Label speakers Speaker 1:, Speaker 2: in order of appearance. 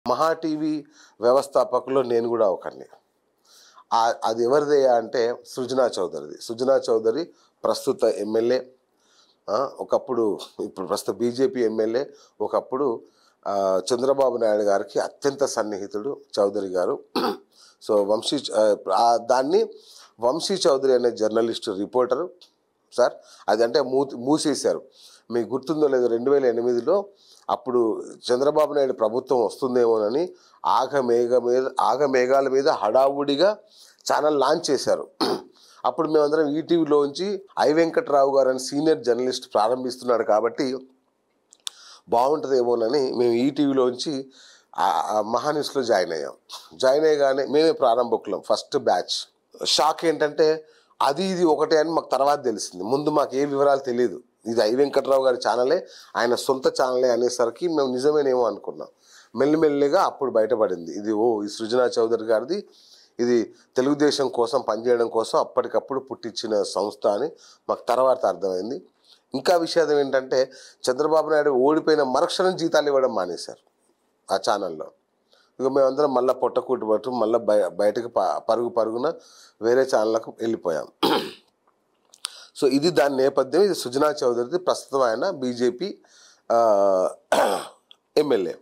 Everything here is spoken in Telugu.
Speaker 1: మహా టీవీ వ్యవస్థాపకుల్లో నేను కూడా ఒకరిని. అది ఎవరిదయ్యా అంటే సృజనా చౌదరిది. సృజనా చౌదరి ప్రస్తుత ఎమ్మెల్యే, ఒకప్పుడు ఇప్పుడు ప్రస్తుత బీజేపీ ఎమ్మెల్యే, ఒకప్పుడు చంద్రబాబు నాయుడు గారికి అత్యంత సన్నిహితుడు చౌదరి గారు. సో దాన్ని వంశీ చౌదరి అనే జర్నలిస్టు రిపోర్టరు సార్, అది అంటే మూసేశారు. మీకు గుర్తుందో లేదో 2008లో అప్పుడు చంద్రబాబు నాయుడు ప్రభుత్వం వస్తుందేమోనని ఆగమేఘాల మీద హడావుడిగా ఛానల్ లాంచ్ చేశారు. అప్పుడు మేమందరం ఈటీవీలోంచి ఐ వెంకట్రావు గారు అని సీనియర్ జర్నలిస్ట్ ప్రారంభిస్తున్నాడు కాబట్టి బాగుంటుందేమోనని మేము ఈటీవీలోంచి మహాన్యూస్లో జాయిన్ అయ్యాం. జాయిన్ అయ్యగానే మేమే ప్రారంభకులం, ఫస్ట్ బ్యాచ్. షాక్ ఏంటంటే ఇది ఒకటే అని మాకు తర్వాత తెలిసింది. ముందు మాకు ఏ వివరాలు తెలియదు. ఇది ఐ వెంకట్రావు గారి ఛానలే, ఆయన సొంత ఛానలే అనేసరికి మేము నిజమేనేమో అనుకున్నాం. మెల్లిమెల్లిగా అప్పుడు బయటపడింది ఈ సృజనా చౌదరి గారిది, ఇది తెలుగుదేశం కోసం పనిచేయడం కోసం అప్పటికప్పుడు పుట్టించిన సంస్థ అని మాకు తర్వాత అర్థమైంది. ఇంకా విషాదం ఏంటంటే చంద్రబాబు నాయుడు ఓడిపోయిన మరుక్షణం జీతాలు ఇవ్వడం మానేశారు ఆ ఛానల్లో. ఇక మేమందరం మళ్ళీ పొట్టకూటి పట్టు మళ్ళీ బయటకు పరుగున వేరే ఛానళ్ళకు వెళ్ళిపోయాం. సో ఇది దాని నేపథ్యం. ఇది సృజనా చౌదరిది, ప్రస్తుతం ఆయన బీజేపీ ఎమ్మెల్యే.